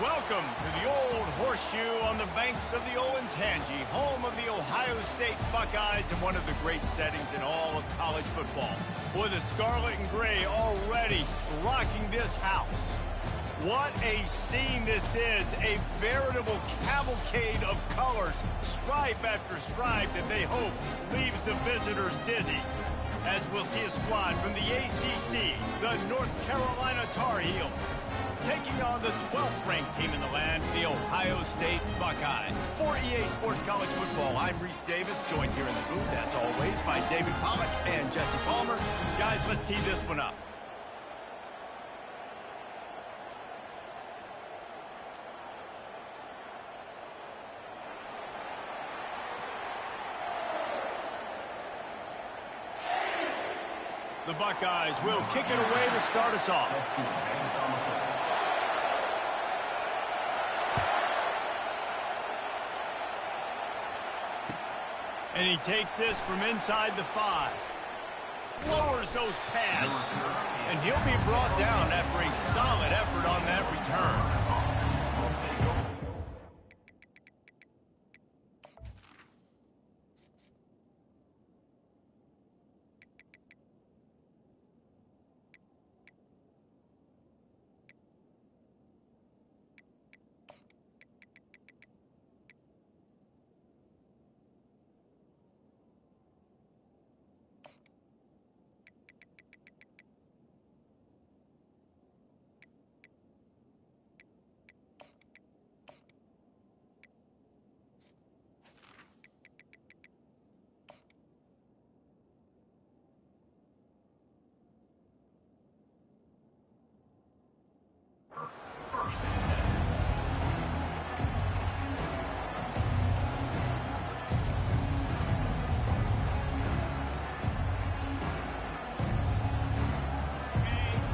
Welcome to the Old Horseshoe on the banks of the Olentangy, home of the Ohio State Buckeyes and one of the great settings in all of college football. Boy, the scarlet and gray already rocking this house. What a scene this is, a veritable cavalcade of colors, stripe after stripe that they hope leaves the visitors dizzy. As we'll see a squad from the ACC, the North Carolina Tar Heels, taking on the 12th ranked team in the land, the Ohio State Buckeyes. For EA Sports College Football, I'm Reese Davis, joined here in the booth, as always, by David Pollack and Jesse Palmer. Guys, let's tee this one up. The Buckeyes will kick it away to start us off. And he takes this from inside the 5. Lowers those pads. And he'll be brought down after a solid effort on that return.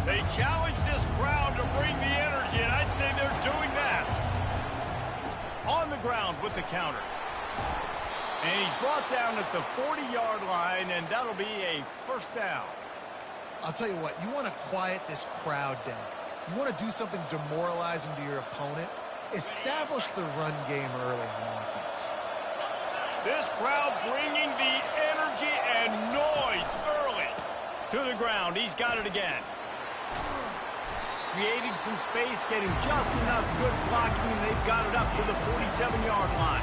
They challenge this crowd to bring the energy, and I'd say they're doing that. On the ground with the counter. And he's brought down at the 40-yard line, and that'll be a first down. I'll tell you what, you want to quiet this crowd down. You want to do something demoralizing to your opponent. Establish the run game early on offense. This crowd bringing the energy and noise early. To the ground, he's got it again. Creating some space, getting just enough good blocking, and they've got it up to the 47-yard line.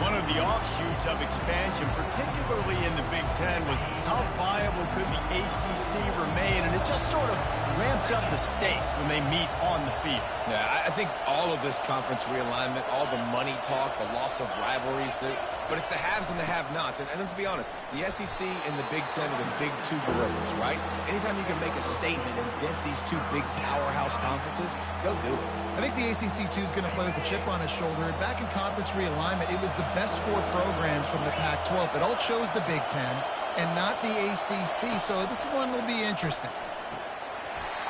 One of the offshoots of expansion, particularly in the Big Ten, was how viable could the ACC remain, and it just sort of ramps up the stakes when they meet on the field. Yeah, I think all of this conference realignment, all the money talk, the loss of rivalries, but it's the haves and the have-nots. And let's be honest, the SEC and the Big Ten are the big two gorillas, right? Anytime you can make a statement and dent these two big powerhouse conferences, go do it. I think the ACC, too, is going to play with a chip on his shoulder. And back in conference realignment, it was the best 4 programs from the Pac-12 that all chose the Big Ten and not the ACC. So this one will be interesting.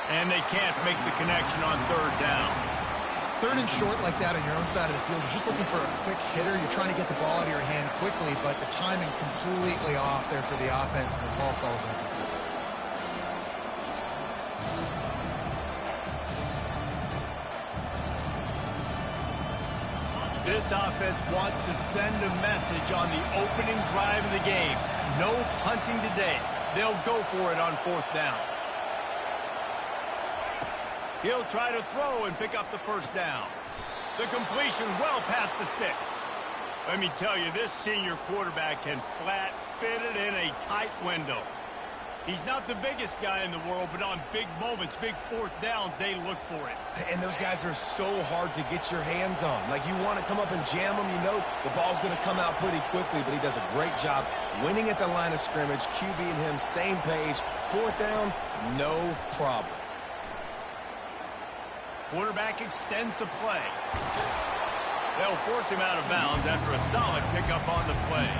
And they can't make the connection on third down. Third and short like that on your own side of the field, you're just looking for a quick hitter. You're trying to get the ball out of your hand quickly, but the timing completely off there for the offense, and the ball falls incomplete. This offense wants to send a message on the opening drive of the game. No punting today. They'll go for it on fourth down. He'll try to throw and pick up the first down. The completion well past the sticks. Let me tell you, this senior quarterback can flat fit it in a tight window. He's not the biggest guy in the world, but on big moments, big fourth downs, they look for it. And those guys are so hard to get your hands on. Like, you want to come up and jam them, you know the ball's going to come out pretty quickly, but he does a great job winning at the line of scrimmage. QB and him, same page. Fourth down, no problem. Quarterback extends the play. They'll force him out of bounds after a solid pickup on the play.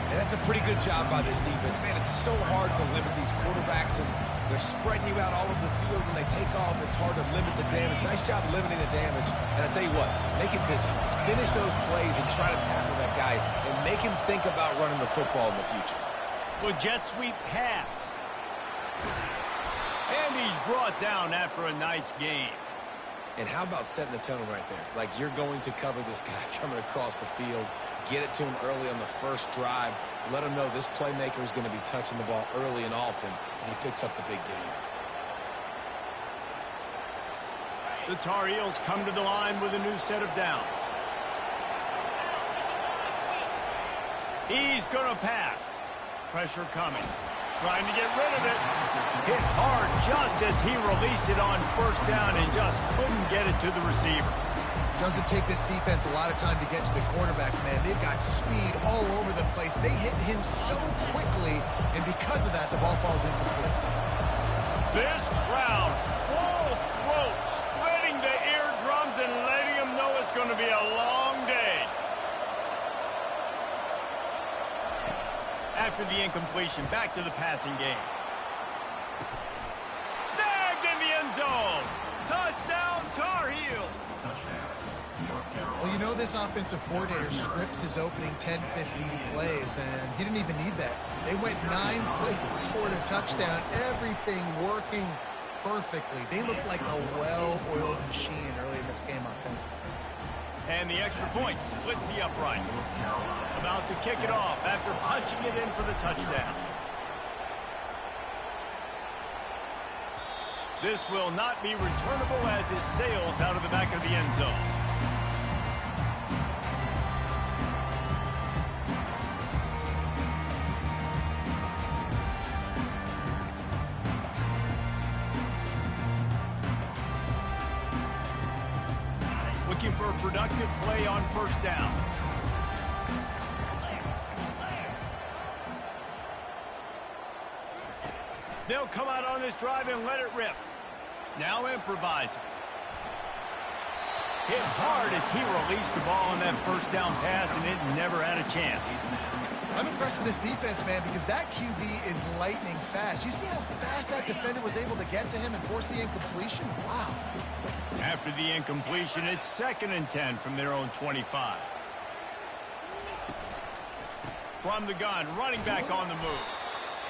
And that's a pretty good job by this defense. Man, it's so hard to limit these quarterbacks, and they're spreading you out all over the field. When they take off, it's hard to limit the damage. Nice job limiting the damage. And I tell you what, make it physical. Finish those plays and try to tackle that guy and make him think about running the football in the future. Well, jet sweep pass. And he's brought down after a nice game. And how about setting the tone right there? Like, you're going to cover this guy coming across the field, get it to him early on the first drive, let him know this playmaker is going to be touching the ball early and often, and he picks up the big game. The Tar Heels come to the line with a new set of downs. He's going to pass. Pressure coming. Trying to get rid of it. Hit hard just as he released it on first down and just couldn't get it to the receiver. Doesn't take this defense a lot of time to get to the quarterback, man. They've got speed all over the place. They hit him so quickly, and because of that, the ball falls incomplete. This crowd, full throat, splitting the eardrums and letting them know it's going to be a long day. After the incompletion, back to the passing game. Snagged in the end zone. Touchdown, Tar Heels. Well, you know this offensive coordinator scripts his opening 10, 15 plays, and he didn't even need that. They went 9 plays and scored a touchdown. Everything working perfectly. They looked like a well-oiled machine early in this game offensively. And the extra point splits the uprights. About to kick it off after punching it in for the touchdown. This will not be returnable as it sails out of the back of the end zone. Looking for a productive play on first down. They'll come out on this drive and let it rip. Now improvising. Hit hard as he released the ball on that first down pass, and it never had a chance. I'm impressed with this defense, man, because that QB is lightning fast. You see how fast that defender was able to get to him and force the incompletion? Wow. After the incompletion, it's 2nd and 10 from their own 25. From the gun, running back on the move.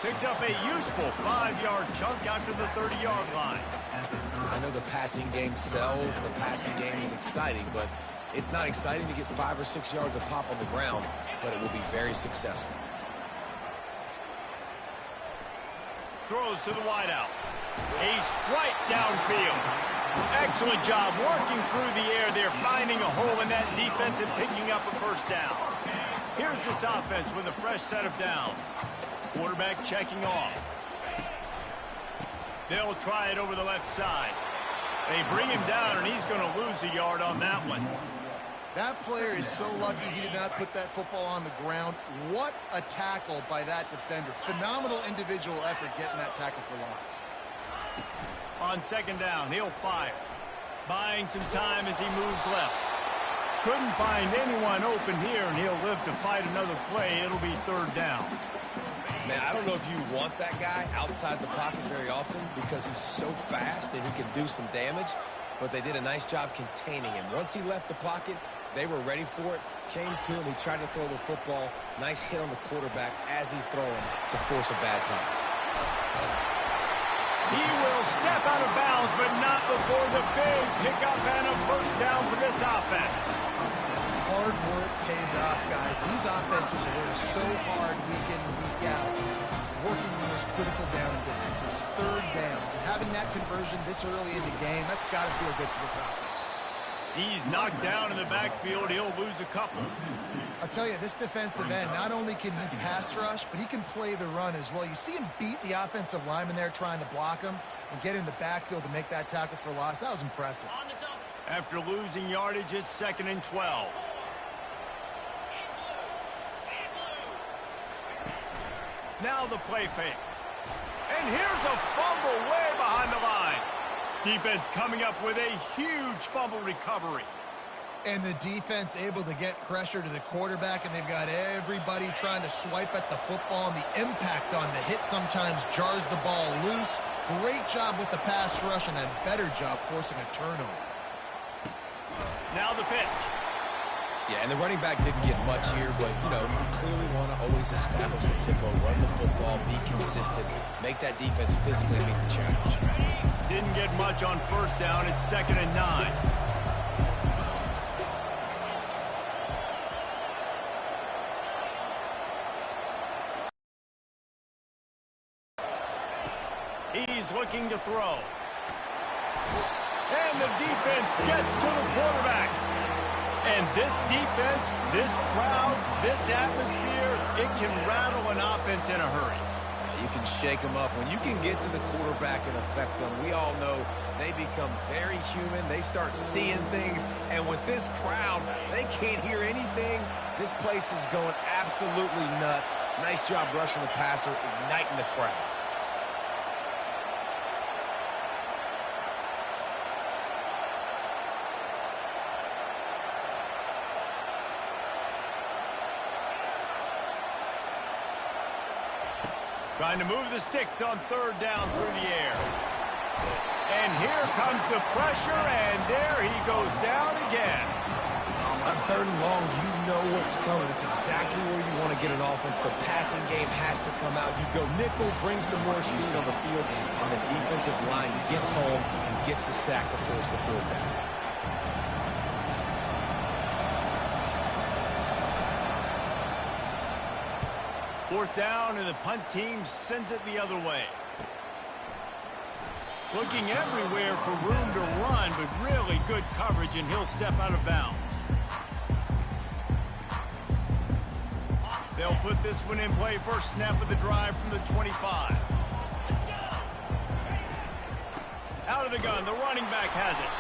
Picks up a useful 5-yard chunk after the 30-yard line. I know the passing game sells, the passing game is exciting, but it's not exciting to get 5 or 6 yards of pop on the ground, but it will be very successful. Throws to the wideout. A strike downfield. Excellent job working through the air there, finding a hole in that defense and picking up a first down. Here's this offense with a fresh set of downs. Quarterback checking off. They'll try it over the left side. They bring him down, and he's going to lose a yard on that one. That player is so lucky he did not put that football on the ground. What a tackle by that defender. Phenomenal individual effort getting that tackle for loss. On 2nd down, he'll fire. Buying some time as he moves left. Couldn't find anyone open here, and he'll live to fight another play. It'll be 3rd down. Man, I don't know if you want that guy outside the pocket very often because he's so fast and he can do some damage, but they did a nice job containing him. Once he left the pocket, they were ready for it, came to him, he tried to throw the football. Nice hit on the quarterback as he's throwing to force a bad pass. He will step out of bounds, but not before the big pickup and a first down for this offense. Hard work pays off, guys. These offenses work so hard week in and week out, working on those critical down distances, 3rd downs, and having that conversion this early in the game, that's got to feel good for this offense. He's knocked down in the backfield. He'll lose a couple. I'll tell you, this defensive end, not only can he pass rush, but he can play the run as well. You see him beat the offensive lineman there trying to block him and get in the backfield to make that tackle for loss. That was impressive. After losing yardage, it's 2nd and 12. Now the play fake. And here's a fumble way behind the line. Defense coming up with a huge fumble recovery. And the defense able to get pressure to the quarterback, and they've got everybody trying to swipe at the football, and the impact on the hit sometimes jars the ball loose. Great job with the pass rush, and a better job forcing a turnover. Now the pitch. Yeah, and the running back didn't get much here, but, you know, you clearly want to always establish the tempo, run the football, be consistent, make that defense physically meet the challenge. Didn't get much on first down. It's 2nd and 9. He's looking to throw. And the defense gets to the quarterback. And this defense, this crowd, this atmosphere, it can rattle an offense in a hurry. You can shake them up. When you can get to the quarterback and affect them, we all know they become very human. They start seeing things. And with this crowd, they can't hear anything. This place is going absolutely nuts. Nice job rushing the passer, igniting the crowd. Trying to move the sticks on 3rd down through the air. And here comes the pressure, and there he goes down again. On 3rd and long, you know what's coming. It's exactly where you want to get an offense. The passing game has to come out. You go nickel, bring some more speed on the field, and the defensive line gets home and gets the sack to force the 4th down. Fourth down, and the punt team sends it the other way. Looking everywhere for room to run, but really good coverage, and he'll step out of bounds. They'll put this one in play. First snap of the drive from the 25. Out of the gun, the running back has it.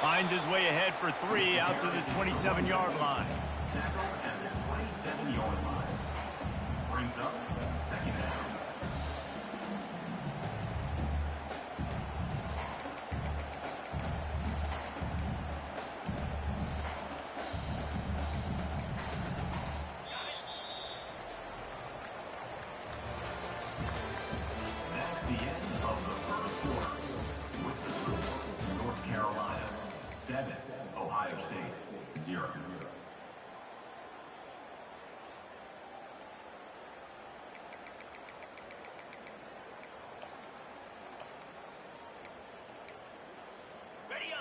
Finds his way ahead for 3 out to the 27-yard line. Tackle at the 27-yard line. Brings up 2nd down. That's the end of the first quarter. With the score, North Carolina 7, Ohio State 0.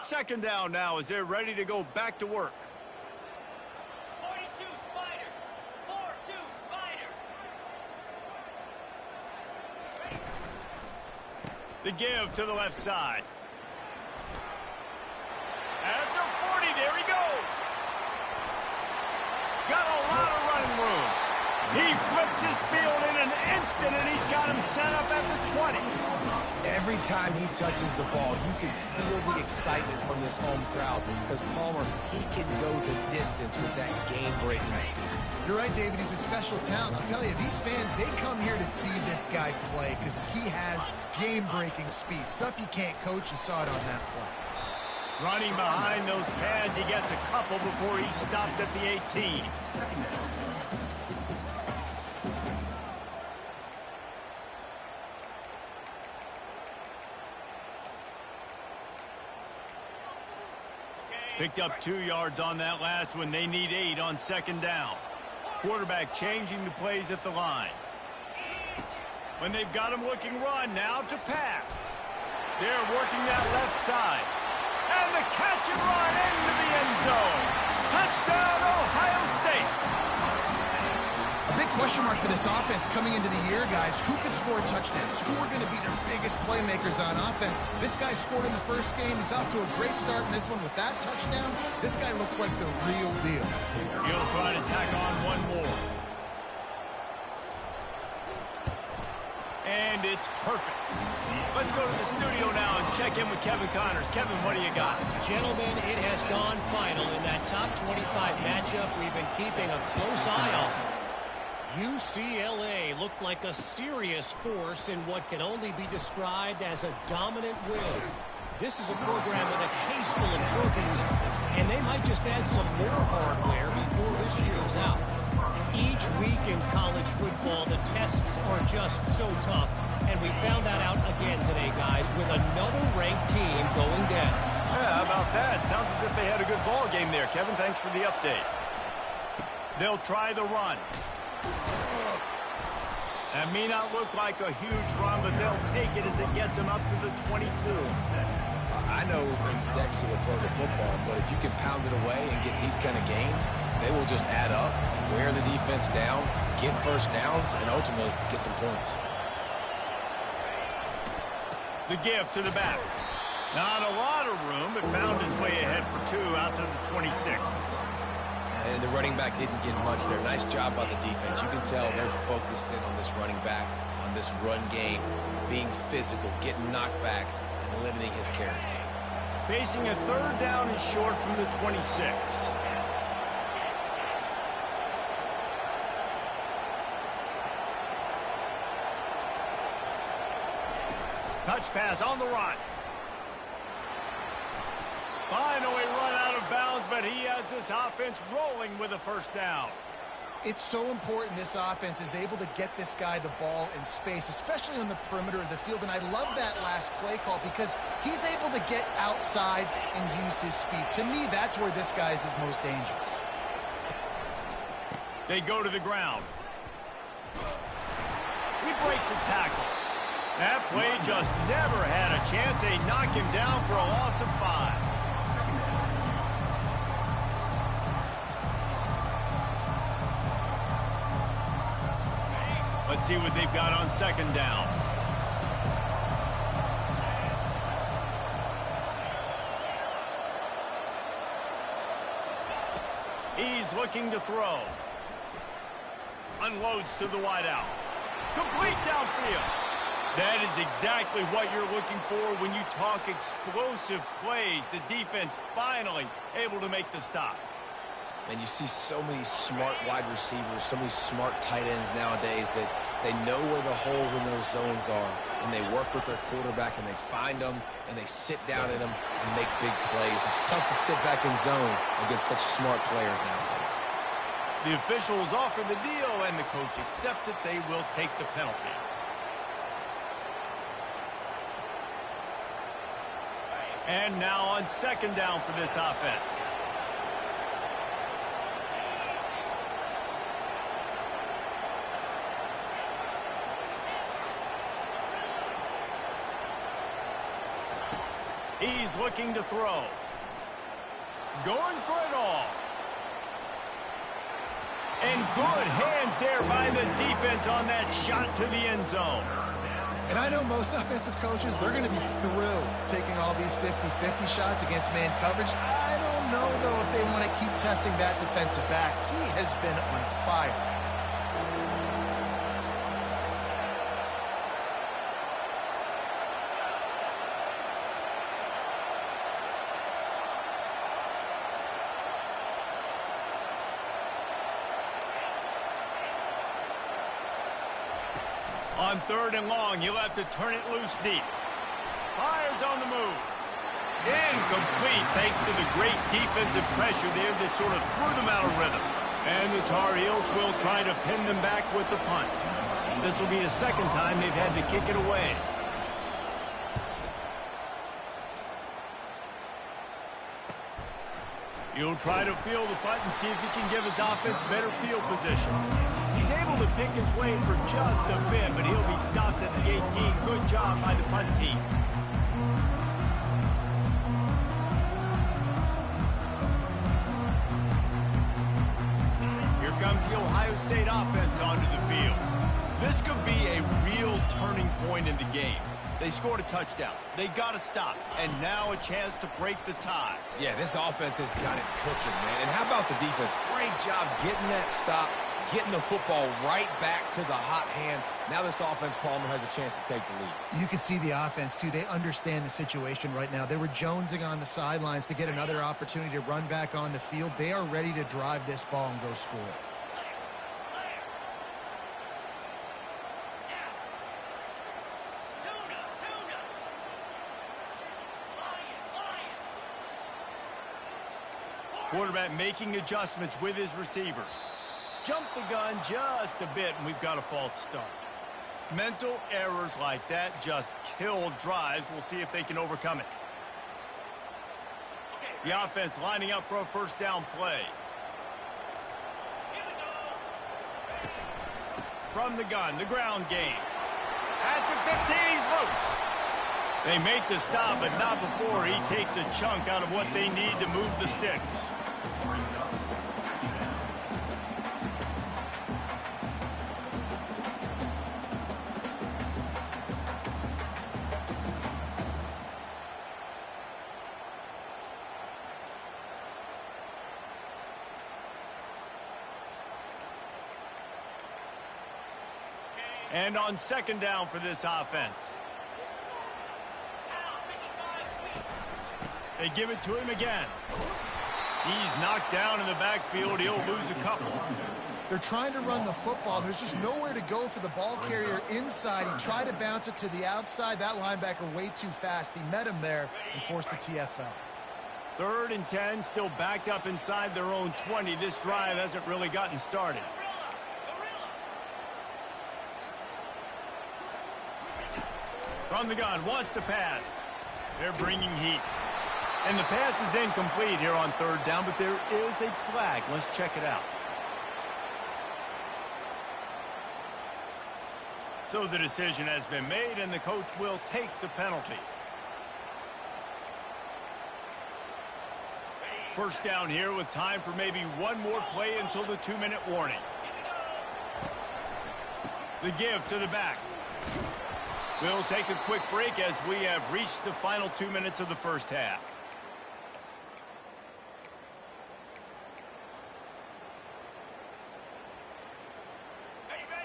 Second down now as they're ready to go back to work. 42 Spider. 4-2 Spider. The give to the left side. At the 40, there he goes. Got a lot of running room. He flips his field in an instant, and he's got him set up at the 20. Every time he touches the ball, you can feel the excitement from this home crowd because Palmer, he can go the distance with that game-breaking speed. You're right, David. He's a special talent. I'll tell you, these fans, they come here to see this guy play because he has game-breaking speed. Stuff you can't coach. You saw it on that play. Running behind those pads, he gets a couple before he stopped at the 18. Picked up 2 yards on that last one. They need 8 on 2nd down. Quarterback changing the plays at the line. When they've got him looking run, now to pass. They're working that left side. And the catch and run into the end zone. Touchdown, Ohio State. A big question mark for this offense coming into the year, guys. Who could score touchdowns? Who are going to be their biggest playmakers on offense? This guy scored in the first game. He's off to a great start in this one with that touchdown. This guy looks like the real deal. He'll try to tack on one more. And it's perfect. Let's go to the studio now and check in with Kevin Connors. Kevin, what do you got? Gentlemen, it has gone final in that top 25 matchup we've been keeping a close eye on. UCLA looked like a serious force in what can only be described as a dominant will. This is a program with a case full of trophies, and they might just add some more hardware before this year's out. Each week in college football, the tests are just so tough, and we found that out again today, guys, with another ranked team going down. Yeah, how about that? Sounds as if they had a good ball game there. Kevin, thanks for the update. They'll try the run. That may not look like a huge run, but they'll take it as it gets them up to the 24. I know it's sexy to throw the football, but if you can pound it away and get these kind of gains, they will just add up, wear the defense down, get first downs, and ultimately get some points. The give to the back. Not a lot of room, but found his way ahead for 2 out to the 26. And the running back didn't get much there. Nice job by the defense. You can tell they're focused in on this running back, on this run game, being physical, getting knockbacks, and limiting his carries. Facing a 3rd down and short from the 26. Touch pass on the run. Finally run out of bounds, but he has this offense rolling with a 1st down. It's so important this offense is able to get this guy the ball in space, especially on the perimeter of the field. And I love that last play call because he's able to get outside and use his speed. To me, that's where this guy is his most dangerous. They go to the ground. He breaks a tackle. That play just never had a chance. They knock him down for a loss of 5. Let's see what they've got on 2nd down. He's looking to throw. Unloads to the wideout. Complete downfield. That is exactly what you're looking for when you talk explosive plays. The defense finally able to make the stop. And you see so many smart wide receivers, so many smart tight ends nowadays that they know where the holes in those zones are, and they work with their quarterback, and they find them, and they sit down in them and make big plays. It's tough to sit back in zone against such smart players nowadays. The officials offer the deal, and the coach accepts it. They will take the penalty. And now on 2nd down for this offense. He's looking to throw. Going for it all. And good hands there by the defense on that shot to the end zone. And I know most offensive coaches, they're going to be thrilled taking all these 50-50 shots against man coverage. I don't know, though, if they want to keep testing that defensive back. He has been on fire. On 3rd and long, you'll have to turn it loose deep. Fires on the move. Incomplete thanks to the great defensive pressure there that sort of threw them out of rhythm. And the Tar Heels will try to pin them back with the punt. This will be the 2nd time they've had to kick it away. He'll try to field the punt and see if he can give his offense better field position. He's able to pick his way for just a bit, but he'll be stopped at the 18. Good job by the punt team. Here comes the Ohio State offense onto the field. This could be a real turning point in the game. They scored a touchdown. They got a stop. And now a chance to break the tie. Yeah, this offense has got it cooking, man. And how about the defense? Great job getting that stop, getting the football right back to the hot hand. Now this offense, Palmer, has a chance to take the lead. You can see the offense, too. They understand the situation right now. They were jonesing on the sidelines to get another opportunity to run back on the field. They are ready to drive this ball and go score. Quarterback making adjustments with his receivers. Jump the gun just a bit, and we've got a false start. Mental errors like that just kill drives. We'll see if they can overcome it. The offense lining up for a 1st down play. from the gun, the ground game. At the 15, he's loose. They make the stop, but not before he takes a chunk out of what they need to move the sticks. And on second down for this offense. They give it to him again. He's knocked down in the backfield. He'll lose a couple. They're trying to run the football. There's just nowhere to go for the ball carrier inside. He tried to bounce it to the outside. That linebacker way too fast. He met him there and forced the TFL. 3rd and 10, still backed up inside their own 20. This drive hasn't really gotten started. From the gun, wants to pass. They're bringing heat. And the pass is incomplete here on 3rd down, but there is a flag. Let's check it out. So the decision has been made, and the coach will take the penalty. First down here with time for maybe one more play until the 2-minute warning. The give to the back. We'll take a quick break as we have reached the final 2 minutes of the first half.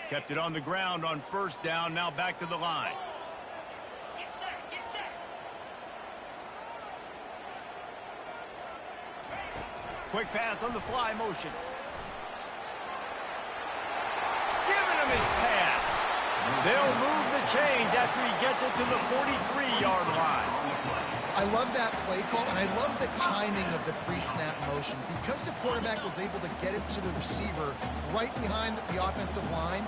Kept it on the ground on first down, now back to the line. Get set, get set. Quick pass on the fly motion. Giving him his pass. They'll move the chains after he gets it to the 43-yard line. I love that play call, and I love the timing of the pre-snap motion. Because the quarterback was able to get it to the receiver right behind the offensive line,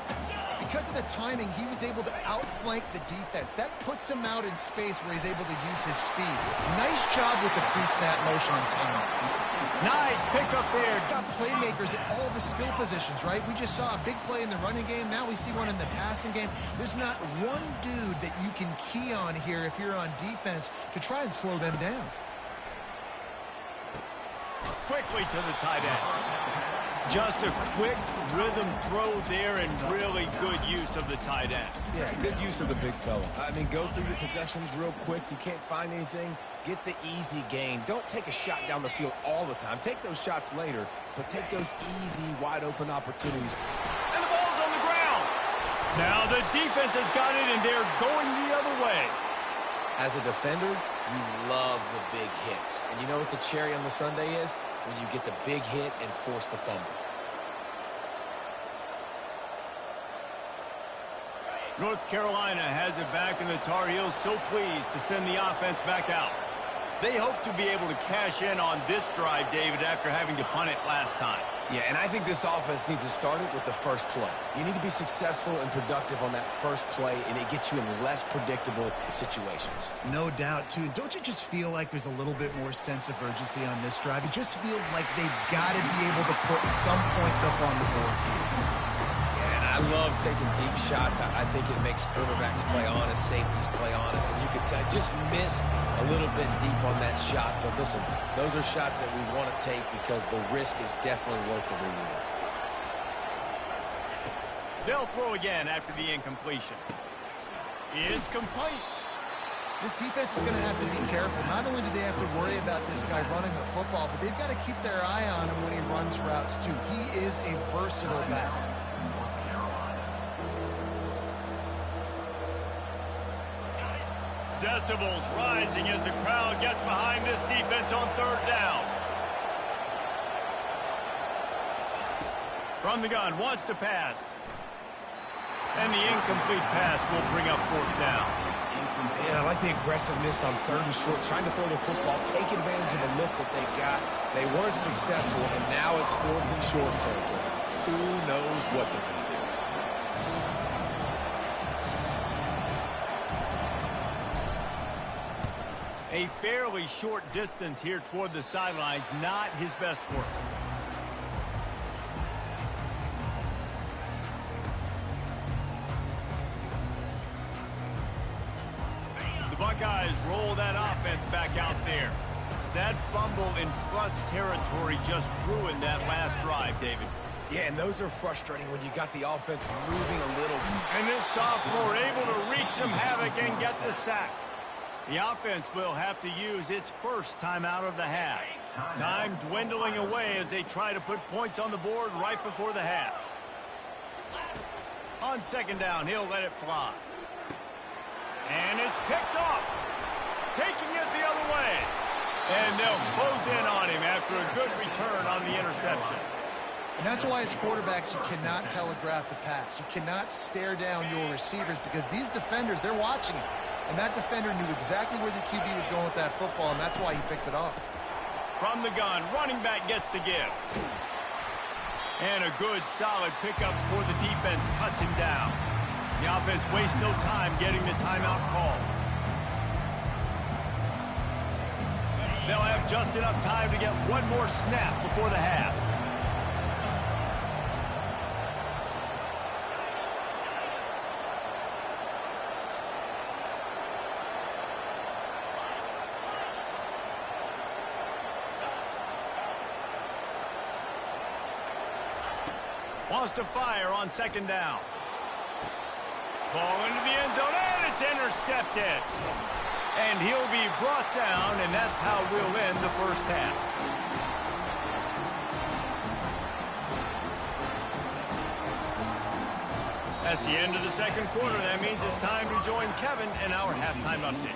because of the timing, he was able to outflank the defense. That puts him out in space where he's able to use his speed. Nice job with the pre-snap motion and timing. Nice pick up there. Got playmakers at all the skill positions, right? We just saw a big play in the running game. Now we see one in the passing game. There's not one dude that you can key on here if you're on defense to try and slow them down. Quickly to the tight end. Just a quick rhythm throw there and really good use of the tight end. Yeah, good use of the big fella. I mean, go through your possessions real quick. You can't find anything. Get the easy gain. Don't take a shot down the field all the time. Take those shots later, but take those easy, wide-open opportunities. And the ball's on the ground. Now the defense has got it, and they're going the other way. As a defender, you love the big hits. And you know what the cherry on the sundae is? When you get the big hit and force the fumble. North Carolina has it back, and the Tar Heels so pleased to send the offense back out. They hope to be able to cash in on this drive, David, after having to punt it last time. Yeah, and I think this offense needs to start it with the first play. You need to be successful and productive on that first play, and it gets you in less predictable situations. No doubt, too. Don't you just feel like there's a little bit more sense of urgency on this drive? It just feels like they've got to be able to put some points up on the board here. I love taking deep shots. I think it makes quarterbacks play honest, safeties play honest, and you could tell just missed a little bit deep on that shot. But listen, those are shots that we want to take because the risk is definitely worth the reward. They'll throw again after the incompletion. It's complete. This defense is going to have to be careful. Not only do they have to worry about this guy running the football, but they've got to keep their eye on him when he runs routes, too. He is a versatile back. Decibels rising as the crowd gets behind this defense on third down. From the gun, wants to pass. And the incomplete pass will bring up fourth down. Man, I like the aggressiveness on third and short, trying to throw the football, take advantage of a look that they got. They weren't successful, and now it's fourth and short territory. Who knows what they're going to do? A fairly short distance here toward the sidelines, not his best work. Buckeyes roll that offense back out there. That fumble in plus territory just ruined that last drive, David. Yeah, and those are frustrating when you got the offense moving a little. And this sophomore able to wreak some havoc and get the sack. The offense will have to use its first timeout of the half. Time dwindling away as they try to put points on the board right before the half. On second down, he'll let it fly. And it's picked off. Taking it the other way. And they'll close in on him after a good return on the interception. And that's why as quarterbacks you cannot telegraph the pass. You cannot stare down your receivers because these defenders, they're watching it. And that defender knew exactly where the QB was going with that football, and that's why he picked it off. From the gun, running back gets the give. And a good, solid pickup before the defense cuts him down. The offense wastes no time getting the timeout call. They'll have just enough time to get one more snap before the half. Wants to fire on second down. Ball into the end zone, and it's intercepted. And he'll be brought down, and that's how we'll end the first half. That's the end of the second quarter. That means it's time to join Kevin in our halftime update.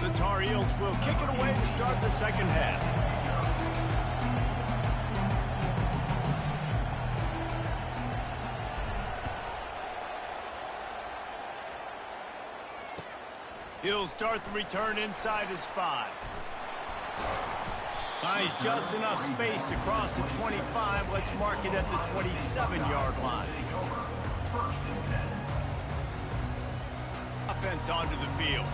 The Tar Heels will kick it away to start the second half. He'll start the return inside his 5. Finds just enough space to cross the 25. Let's mark it at the 27-yard line. Offense onto the field.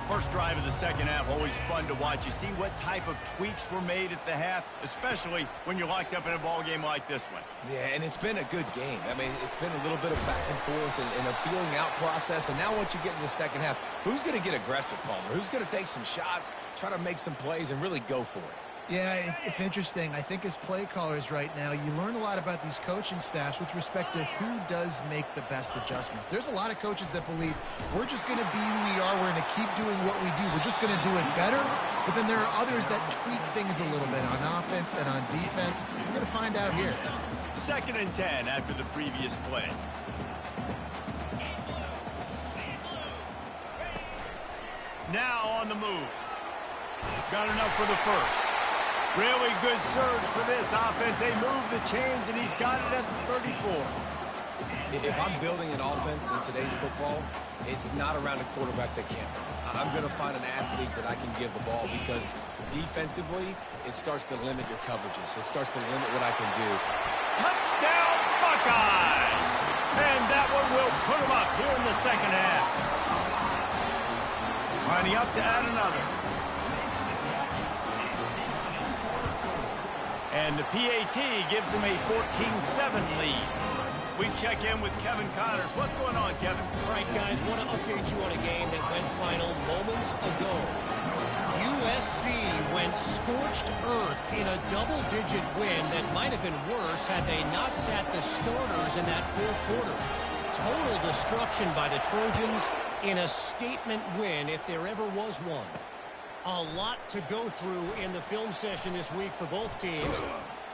First drive of the second half, always fun to watch. You see what type of tweaks were made at the half, especially when you're locked up in a ball game like this one. Yeah, and it's been a good game. I mean, it's been a little bit of back and forth and a feeling out process. And now once you get in the second half, who's going to get aggressive, Palmer? Who's going to take some shots, try to make some plays, and really go for it? Yeah, it's interesting. I think as play callers right now, you learn a lot about these coaching staffs with respect to who does make the best adjustments. There's a lot of coaches that believe we're just going to be who we are. We're going to keep doing what we do. We're just going to do it better. But then there are others that tweak things a little bit on offense and on defense. We're going to find out here. 2nd and 10 after the previous play. Now on the move. Got enough for the first. Really good surge for this offense. They move the chains, and he's got it at the 34. If I'm building an offense in today's football, it's not around a quarterback that can't. I'm going to find an athlete that I can give the ball because defensively, it starts to limit your coverages. It starts to limit what I can do. Touchdown, Buckeyes! And that one will put them up here in the second half. Lining up to add another. And the PAT gives them a 14-7 lead. We check in with Kevin Connors. What's going on, Kevin? All right, guys, want to update you on a game that went final moments ago. USC went scorched earth in a double-digit win that might have been worse had they not sat the starters in that fourth quarter. Total destruction by the Trojans in a statement win if there ever was one. A lot to go through in the film session this week for both teams.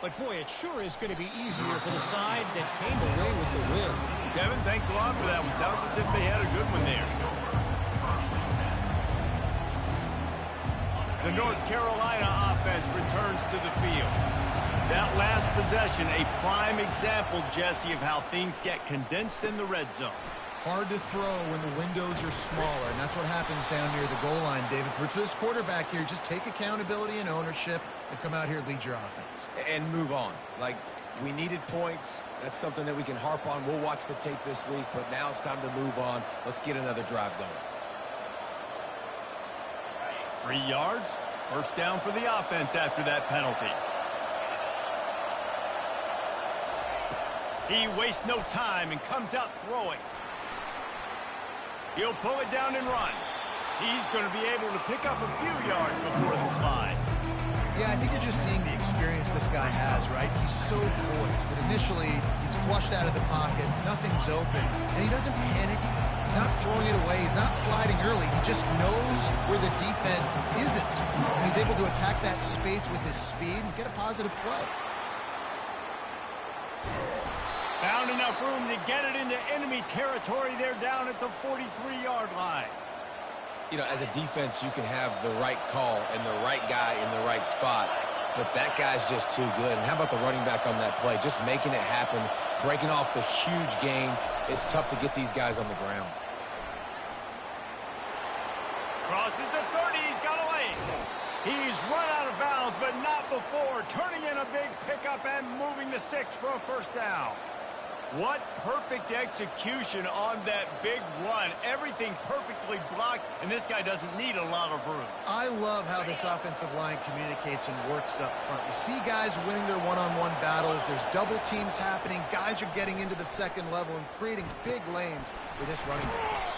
But, boy, it sure is going to be easier for the side that came away with the win. Kevin, thanks a lot for that one. Sounds as if they had a good one there. The North Carolina offense returns to the field. That last possession, a prime example, Jesse, of how things get condensed in the red zone. Hard to throw when the windows are smaller, and that's what happens down near the goal line, David. But for this quarterback here, just take accountability and ownership and come out here and lead your offense. And move on. Like, we needed points. That's something that we can harp on. We'll watch the tape this week, but now it's time to move on. Let's get another drive going. 3 yards. First down for the offense after that penalty. He wastes no time and comes out throwing. He'll pull it down and run. He's going to be able to pick up a few yards before the slide. Yeah, I think you're just seeing the experience this guy has, right? He's so poised that initially he's flushed out of the pocket, nothing's open, and he doesn't panic. He's not throwing it away. He's not sliding early. He just knows where the defense isn't. And he's able to attack that space with his speed and get a positive play. Found enough room to get it into enemy territory. They're down at the 43-yard line. You know, as a defense, you can have the right call and the right guy in the right spot, but that guy's just too good. And how about the running back on that play? Just making it happen, breaking off the huge gain. It's tough to get these guys on the ground. Crosses the 30. He's got away. He's run out of bounds, but not before. Turning in a big pickup and moving the sticks for a first down. What perfect execution on that big run. Everything perfectly blocked, and this guy doesn't need a lot of room. I love how this offensive line communicates and works up front. You see guys winning their one-on-one battles. There's double teams happening. Guys are getting into the second level and creating big lanes for this running back.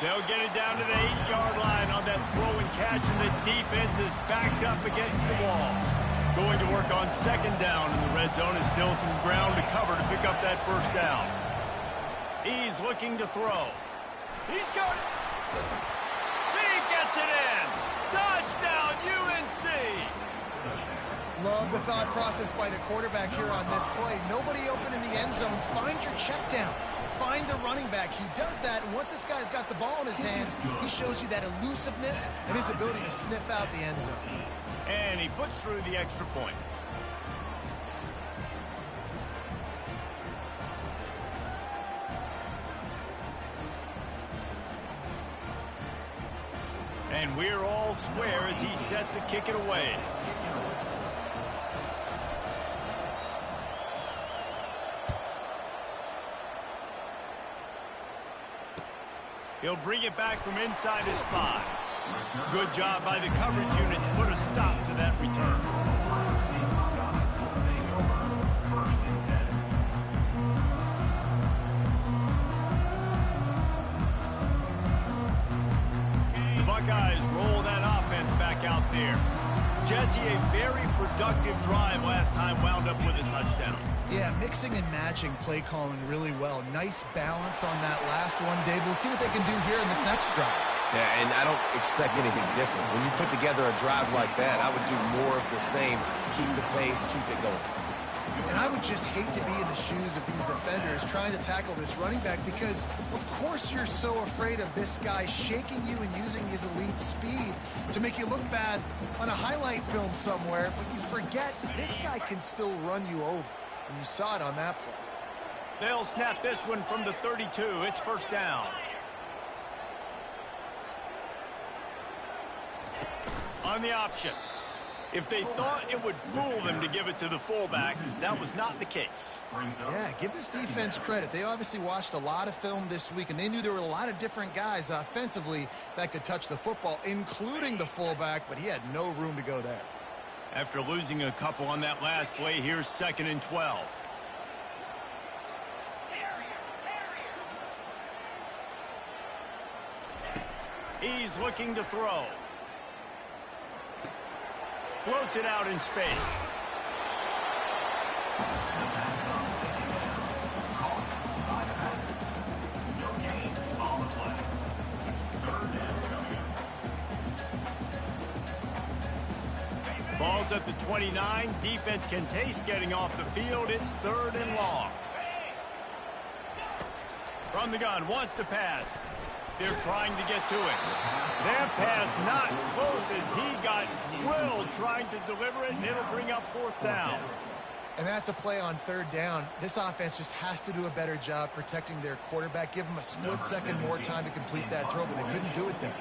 They'll get it down to the 8-yard line on that throw and catch, and the defense is backed up against the wall. Going to work on second down in the red zone. Is still some ground to cover to pick up that first down. He's looking to throw. He's got it. He gets it in. Touchdown, UNC. Love the thought process by the quarterback here on this play. Nobody open in the end zone. Find your check down. Find the running back. He does that, and once this guy's got the ball in his hands, he shows you that elusiveness and his ability to sniff out the end zone. And he puts through the extra point. And we're all square as he's set to kick it away. He'll bring it back from inside his 5. Good job by the coverage unit to put a stop to that return. The Buckeyes roll that offense back out there. Jesse, a very productive drive last time, wound up with a touchdown. Yeah, mixing and matching play calling really well. Nice balance on that last one, Dave. Let's see what they can do here in this next drive. Yeah, and I don't expect anything different. When you put together a drive like that, I would do more of the same. Keep the pace, keep it going. And I would just hate to be in the shoes of these defenders trying to tackle this running back because, of course, you're so afraid of this guy shaking you and using his elite speed to make you look bad on a highlight film somewhere, but you forget this guy can still run you over. And you saw it on that play. They'll snap this one from the 32. It's first down. On the option. If they thought it would fool them to give it to the fullback, that was not the case. Yeah, give this defense credit. They obviously watched a lot of film this week, and they knew there were a lot of different guys offensively that could touch the football, including the fullback, but he had no room to go there. After losing a couple on that last play, here's 2nd and 12. He's looking to throw. Floats it out in space. Ball's at the 29. Defense can taste getting off the field. It's 3rd and long. From the gun, wants to pass. They're trying to get to it. That pass not close as he got drilled trying to deliver it, and it'll bring up 4th down. And that's a play on 3rd down. This offense just has to do a better job protecting their quarterback. Give them a split second more time to complete that throw, but they couldn't do it there.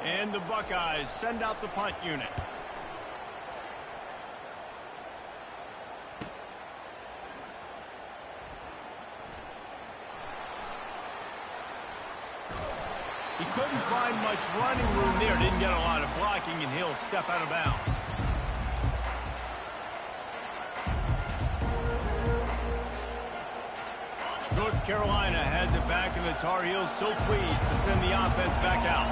And the Buckeyes send out the punt unit. He couldn't find much running room there. Didn't get a lot of blocking, and he'll step out of bounds. North Carolina has it back, and the Tar Heels so pleased to send the offense back out.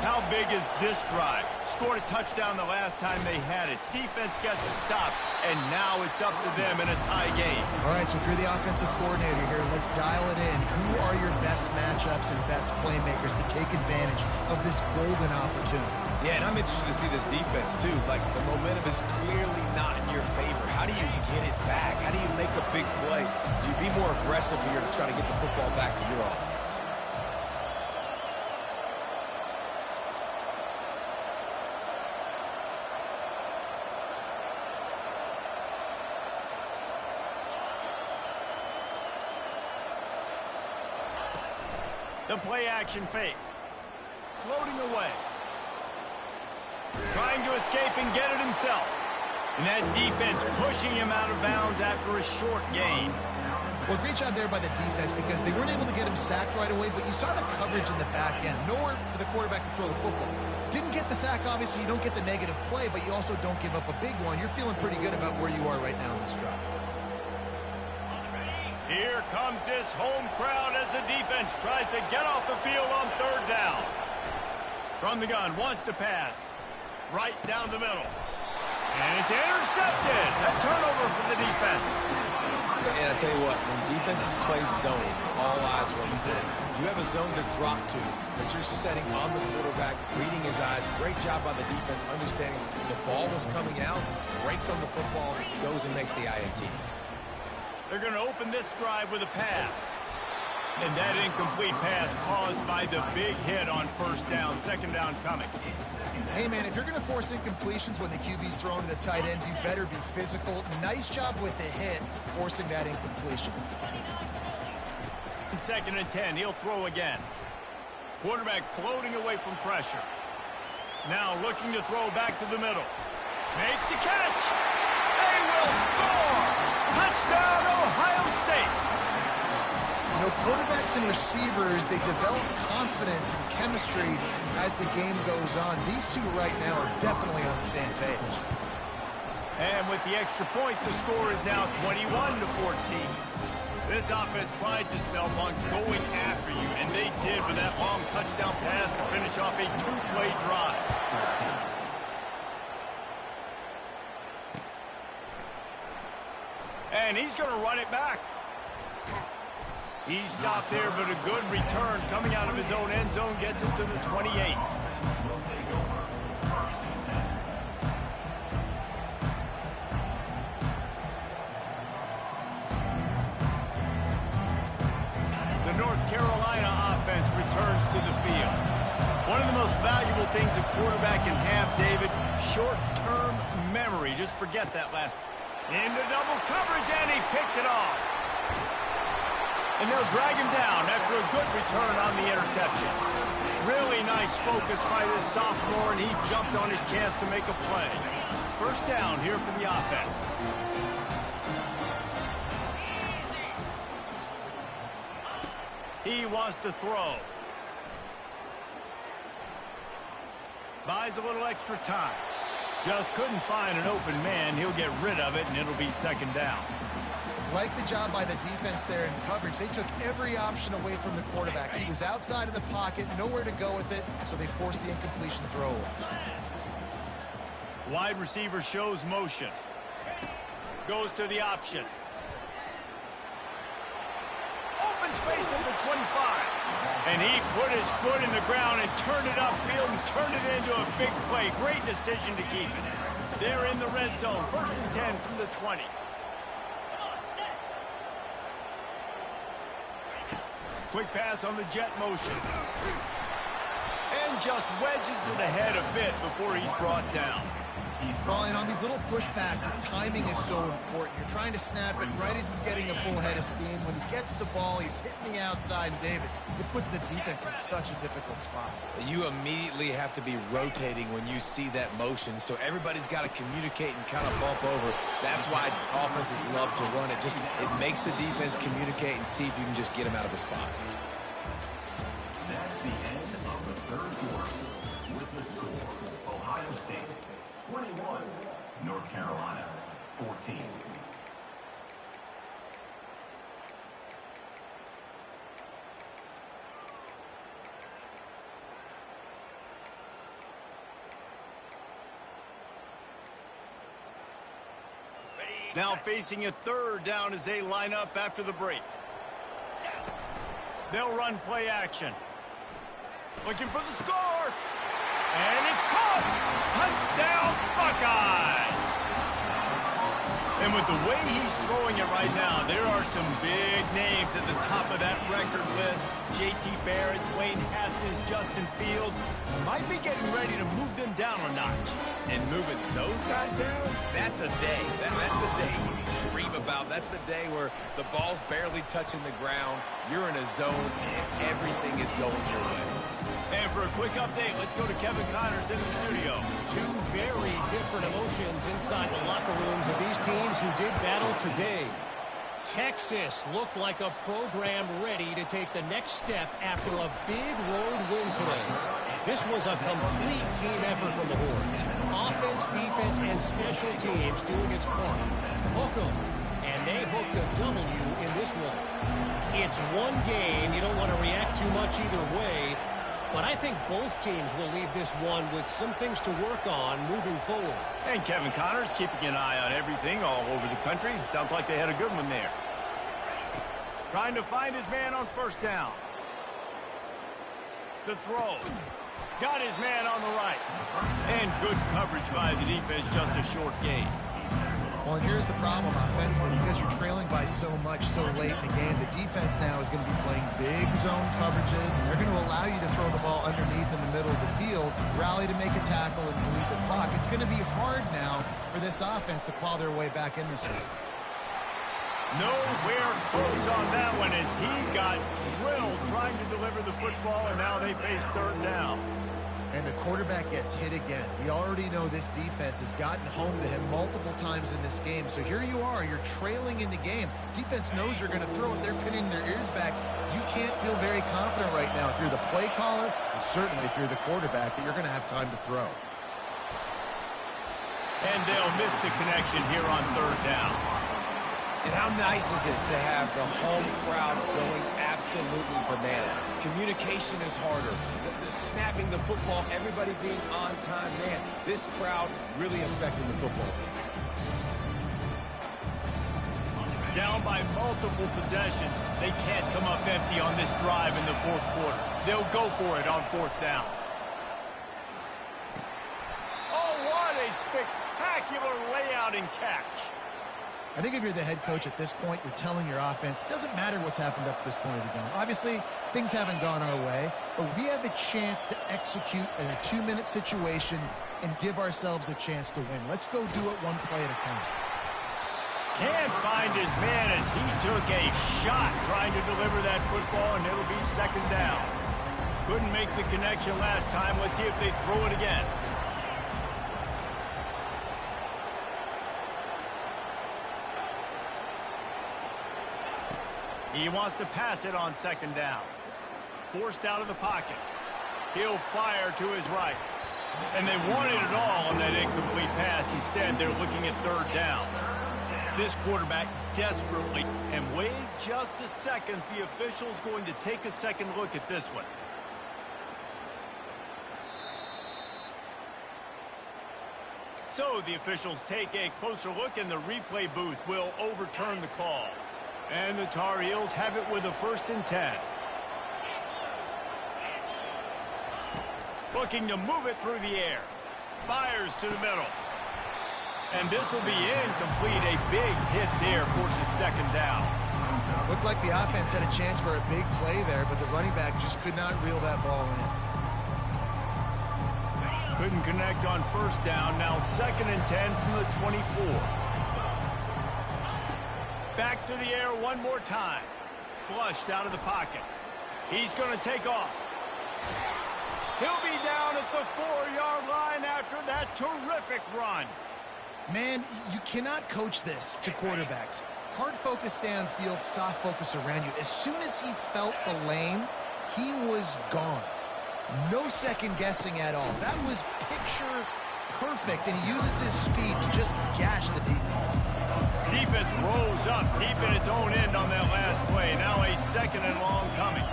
How big is this drive? Scored a touchdown the last time they had it. Defense gets a stop, and now it's up to them in a tie game. All right, so if you're the offensive coordinator here, let's dial it in. Who are your best matchups and best playmakers to take advantage of this golden opportunity? Yeah, and I'm interested to see this defense, too. Like, the momentum is clearly not in your favor. How do you get it back? How do you make a big play? Do you be more aggressive here to try to get the football back to your offense? The play action fake. Floating away. Trying to escape and get it himself. And that defense pushing him out of bounds after a short gain. Well, great job there by the defense because they weren't able to get him sacked right away, but you saw the coverage in the back end. Nowhere for the quarterback to throw the football. Didn't get the sack, obviously. You don't get the negative play, but you also don't give up a big one. You're feeling pretty good about where you are right now in this drive. Here comes this home crowd as the defense tries to get off the field on third down. From the gun, wants to pass. Right down the middle. And it's intercepted. A turnover for the defense. And I tell you what, when defenses play zone, all eyes are on the ball. You have a zone to drop to, but you're setting on the quarterback, reading his eyes. Great job by the defense, understanding the ball was coming out, breaks on the football, goes and makes the INT. They're going to open this drive with a pass. And that incomplete pass caused by the big hit on first down. Second down coming. Hey, man, if you're going to force incompletions when the QB's throwing to the tight end, you better be physical. Nice job with the hit, forcing that incompletion. Second and 10, he'll throw again. Quarterback floating away from pressure. Now looking to throw back to the middle. Makes the catch. They will score. Touchdown, Ohio State. You know, quarterbacks and receivers, they develop confidence and chemistry as the game goes on. These two right now are definitely on the same page. And with the extra point, the score is now 21-14. This offense prides itself on going after you, and they did with that long touchdown pass to finish off a two-play drive. And he's going to run it back. He stopped there, but a good return coming out of his own end zone gets him to the 28. The North Carolina offense returns to the field. One of the most valuable things a quarterback can have, David, short-term memory. Just forget that last. Into double coverage, and he picked it off. And they'll drag him down after a good return on the interception. Really nice focus by this sophomore, and he jumped on his chance to make a play. First down here for the offense. He wants to throw. Buys a little extra time. Just couldn't find an open man. He'll get rid of it, and it'll be second down. Like the job by the defense there in coverage. They took every option away from the quarterback. He was outside of the pocket, nowhere to go with it, so they forced the incompletion throw. Wide receiver shows motion. Goes to the option. Open space at the 25. And he put his foot in the ground and turned it upfield and turned it into a big play. Great decision to keep it. They're in the red zone. First and 10 from the 20. Quick pass on the jet motion. And just wedges it ahead a bit before he's brought down. Well, and on these little push passes, timing is so important. You're trying to snap it right as he's getting a full head of steam. When he gets the ball, he's hitting the outside. David, it puts the defense in such a difficult spot. You immediately have to be rotating when you see that motion, so everybody's got to communicate and kind of bump over. That's why offenses love to run it. It makes the defense communicate and see if you can just get him out of a spot. That's the end of the third quarter. With the score, Ohio State 21, North Carolina 14. Now facing a third down as they line up after the break. They'll run play action. Looking for the score. And it's caught. Touchdown, Buckeyes. And with the way he's throwing it right now, there are some big names at the top of that record list. J.T. Barrett, Wayne Haskins, Justin Fields might be getting ready to move them down a notch. And moving those guys down, that's a day. That's the day you dream about. That's the day where the ball's barely touching the ground, you're in a zone, and everything is going your way. And for a quick update, let's go to Kevin Connors in the studio. Two very different emotions inside the locker rooms of these teams who did battle today. Texas looked like a program ready to take the next step after a big road win today. This was a complete team effort from the Horns. Offense, defense, and special teams doing its part. Hook 'em. And they hooked a W in this one. It's one game. You don't want to react too much either way. But I think both teams will leave this one with some things to work on moving forward. And Kevin Connors keeping an eye on everything all over the country. Sounds like they had a good one there. Trying to find his man on first down. The throw. Got his man on the right. And good coverage by the defense, just a short gain. Well, and here's the problem offensively. Because you're trailing by so much so late in the game, the defense now is going to be playing big zone coverages, and they're going to allow you to throw the ball underneath in the middle of the field, rally to make a tackle, and bleed the clock. It's going to be hard now for this offense to claw their way back in this one. Nowhere close on that one as he got drilled trying to deliver the football, and now they face third down. And the quarterback gets hit again. We already know this defense has gotten home to him multiple times in this game. So here you are, you're trailing in the game. Defense knows you're going to throw it. They're pinning their ears back. You can't feel very confident right now if you're the play caller, and certainly if you're the quarterback, that you're going to have time to throw. And they'll miss the connection here on third down. And how nice is it to have the home crowd going absolutely bananas? Communication is harder. The snapping the football, everybody being on time. Man, this crowd really affecting the football game. Down by multiple possessions. They can't come up empty on this drive in the fourth quarter. They'll go for it on fourth down. Oh, what a spectacular layout and catch. I think if you're the head coach at this point, you're telling your offense, it doesn't matter what's happened up to this point of the game. Obviously, things haven't gone our way, but we have a chance to execute in a 2-minute situation and give ourselves a chance to win. Let's go do it one play at a time. Can't find his man as he took a shot trying to deliver that football, and it'll be second down. Couldn't make the connection last time. Let's see if they throw it again. He wants to pass it on second down. Forced out of the pocket. He'll fire to his right. And they wanted it all on that incomplete pass. Instead, they're looking at third down. This quarterback desperately. And wait just a second. The official's going to take a second look at this one. So the officials take a closer look, and the replay booth will overturn the call. And the Tar Heels have it with a 1st and 10. Looking to move it through the air. Fires to the middle. And this will be incomplete. A big hit there forces second down. Looked like the offense had a chance for a big play there, but the running back just could not reel that ball in. Couldn't connect on first down. Now 2nd and 10 from the 24. Back to the air one more time. Flushed out of the pocket. He's going to take off. He'll be down at the 4-yard line after that terrific run. Man, you cannot coach this to quarterbacks. Hard focus downfield, soft focus around you. As soon as he felt the lane, he was gone. No second guessing at all. That was picture perfect, and he uses his speed to just gash the defense. Defense rose up deep in its own end on that last play. Now a 2nd and long coming.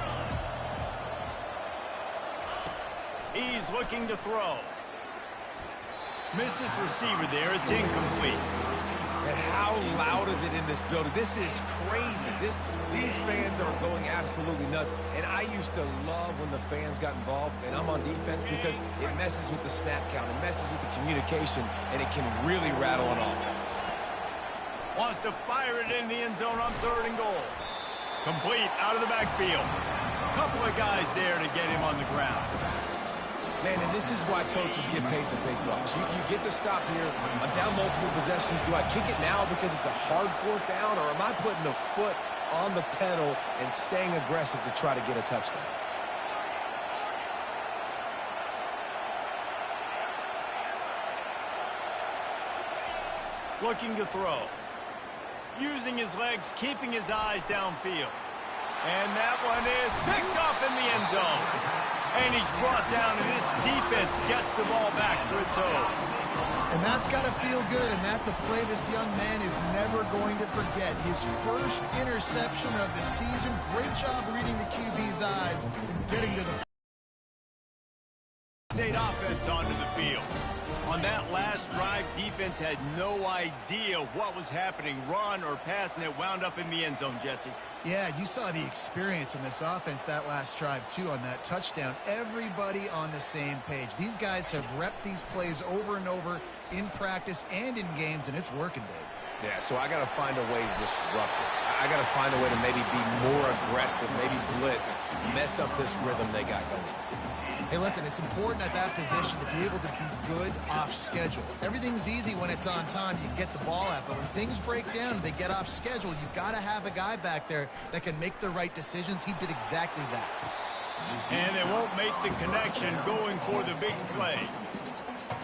He's looking to throw. Missed his receiver there. It's incomplete. And how loud is it in this building? This is crazy. These fans are going absolutely nuts. And I used to love when the fans got involved, and I'm on defense, because it messes with the snap count, it messes with the communication, and it can really rattle an offense. Wants to fire it in the end zone on 3rd and goal. Complete out of the backfield. Couple of guys there to get him on the ground. Man, and this is why coaches get paid the big bucks. You get the stop here. I'm down multiple possessions. Do I kick it now because it's a hard 4th down, or am I putting the foot on the pedal and staying aggressive to try to get a touchdown? Looking to throw. Using his legs, keeping his eyes downfield. And that one is picked up in the end zone. And he's brought down, and this defense gets the ball back for its own. And that's got to feel good, and that's a play this young man is never going to forget. His first interception of the season. Great job reading the QB's eyes and getting to the State offense onto the field. On that last drive, defense had no idea what was happening, run or pass, and it wound up in the end zone, Jesse. Yeah, you saw the experience in this offense that last drive, too, on that touchdown. Everybody on the same page. These guys have repped these plays over and over in practice and in games, and it's working, Dave. Yeah, so I got to find a way to disrupt it. I got to find a way to maybe be more aggressive, maybe blitz, mess up this rhythm they got going. Hey, listen, it's important at that position to be able to be good off schedule. Everything's easy when it's on time. You get the ball out, but when things break down, they get off schedule. You've got to have a guy back there that can make the right decisions. He did exactly that. And they won't make the connection going for the big play.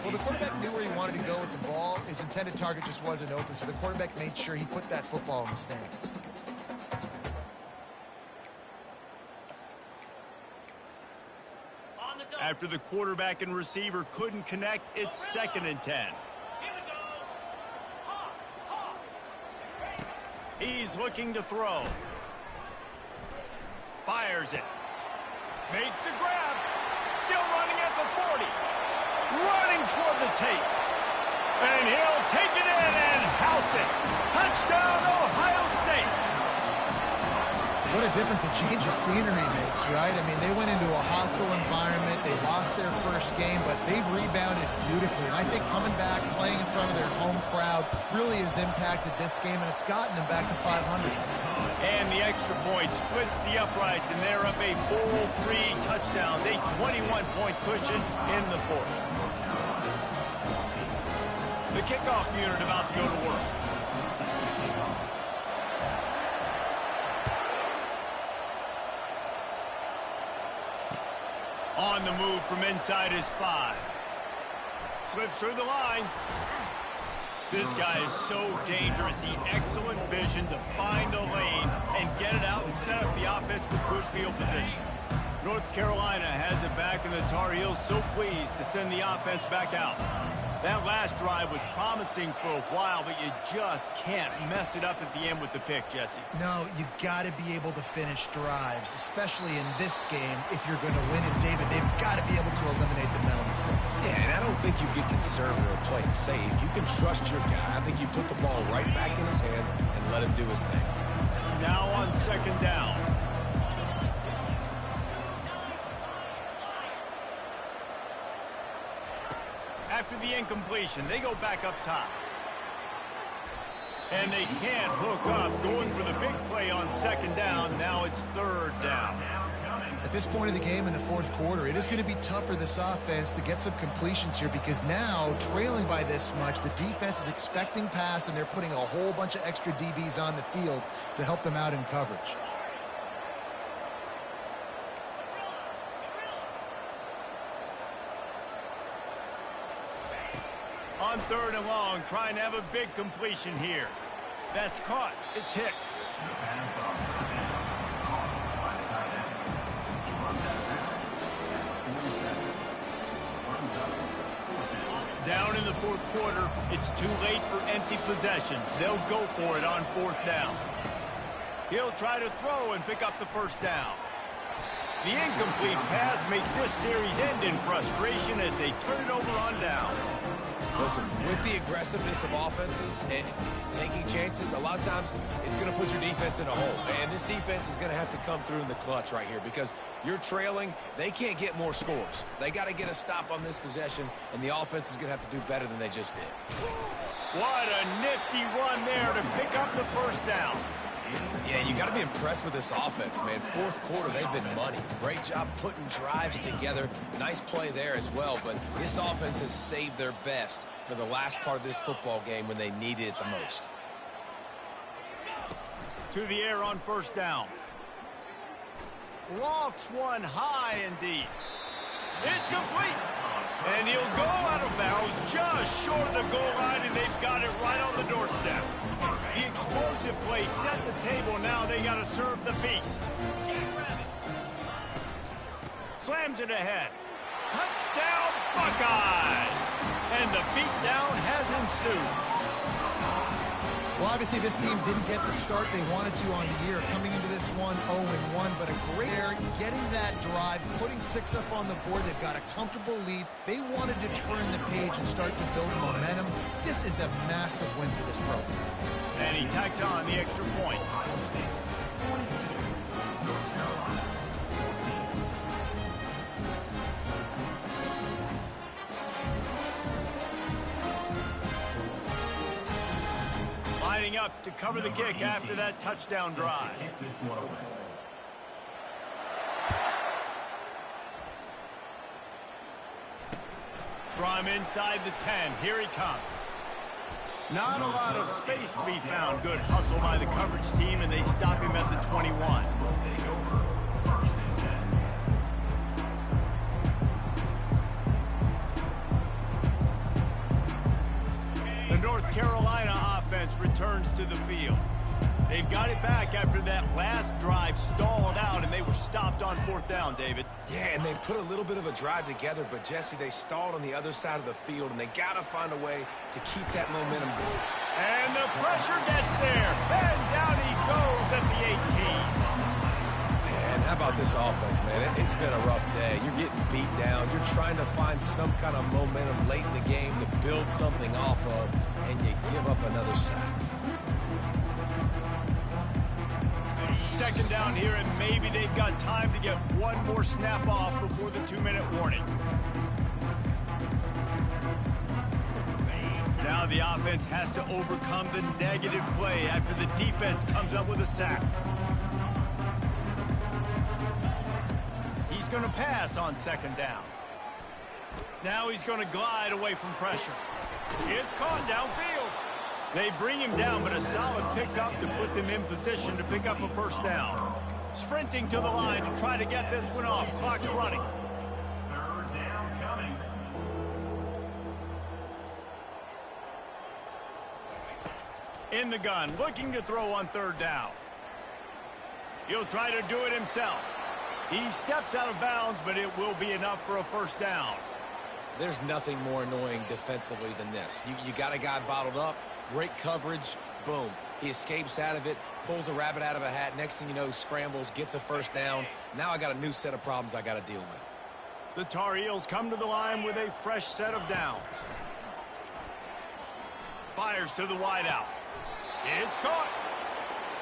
Well, the quarterback knew where he wanted to go with the ball. His intended target just wasn't open, so the quarterback made sure he put that football in the stands. After the quarterback and receiver couldn't connect, it's 2nd and 10. He's looking to throw. Fires it. Makes the grab. Still running at the 40. Running toward the tape. And he'll take it in and house it. Touchdown, Ohio State. What a difference a change of scenery makes, right? I mean, they went into a hostile environment. They lost their first game, but they've rebounded beautifully. And I think coming back, playing in front of their home crowd really has impacted this game, and it's gotten them back to 500. And the extra point splits the uprights, and they're up a full 3 touchdowns, a 21-point cushion in the 4th. The kickoff unit about to go to work. On the move from inside his 5. Slips through the line. This guy is so dangerous. The excellent vision to find a lane and get it out and set up the offense with good field position. North Carolina has it back, and the Tar Heels so pleased to send the offense back out. That last drive was promising for a while, but you just can't mess it up at the end with the pick, Jesse. No, you got to be able to finish drives, especially in this game if you're going to win. And, David, they've got to be able to eliminate the mental mistakes. Yeah, and I don't think you get conservative or play it safe. You can trust your guy. I think you put the ball right back in his hands and let him do his thing. Now on 2nd down. After the incompletion, they go back up top. And they can't hook up. Going for the big play on 2nd down. Now it's 3rd down. At this point in the game in the 4th quarter, it is going to be tough for this offense to get some completions here, because now, trailing by this much, the defense is expecting pass, and they're putting a whole bunch of extra DBs on the field to help them out in coverage. On 3rd and long, trying to have a big completion here. That's caught. It's Hicks. Down in the 4th quarter, it's too late for empty possessions. They'll go for it on 4th down. He'll try to throw and pick up the 1st down. The incomplete pass makes this series end in frustration as they turn it over on downs. Listen, with the aggressiveness of offenses and taking chances, a lot of times it's going to put your defense in a hole. And this defense is going to have to come through in the clutch right here because you're trailing. They can't get more scores. They got to get a stop on this possession, and the offense is going to have to do better than they just did. What a nifty run there to pick up the first down. Yeah, you got to be impressed with this offense, man. Fourth quarter, they've been money. Great job putting drives together. Nice play there as well, but this offense has saved their best for the last part of this football game when they needed it the most. To the air on first down. Lofts one high and deep. It's complete. And he'll go out of bounds just short of the goal line, and they've got it right on the doorstep. The explosive play set the table. Now they got to serve the feast. Slams it ahead. Touchdown, Buckeyes! And the beatdown has ensued. Well, obviously, this team didn't get the start they wanted to on the year. Coming into this one 0-1, but a great air, getting that drive, putting 6 up on the board. They've got a comfortable lead. They wanted to turn the page and start to build momentum. This is a massive win for this program. And he tacks on the extra point. Lining up to cover the kick after that touchdown drive. From inside the 10, here he comes. Not a lot of space to be found. Good hustle by the coverage team, and they stop him at the 21. The North Carolina offense returns to the field. They've got it back after that last drive stalled out, and they were stopped on fourth down, David. Yeah, and they put a little bit of a drive together, but, Jesse, they stalled on the other side of the field, and they got to find a way to keep that momentum going. And the pressure gets there, and down he goes at the 18. Man, how about this offense, man? It's been a rough day. You're getting beat down. You're trying to find some kind of momentum late in the game to build something off of, and you give up another sack. Second down here, and maybe they've got time to get one more snap off before the 2-minute warning. Now the offense has to overcome the negative play after the defense comes up with a sack. He's going to pass on second down. Now he's going to glide away from pressure. It's caught downfield. They bring him down, but a solid pickup to put them in position to pick up a first down. Sprinting to the line to try to get this one off. Clock's running. Third down coming. In the gun, looking to throw on third down. He'll try to do it himself. He steps out of bounds, but it will be enough for a first down. There's nothing more annoying defensively than this. You got a guy bottled up, great coverage, boom. He escapes out of it, pulls a rabbit out of a hat. Next thing you know, scrambles, gets a first down. Now I got a new set of problems I got to deal with. The Tar Heels come to the line with a fresh set of downs. Fires to the wideout. It's caught.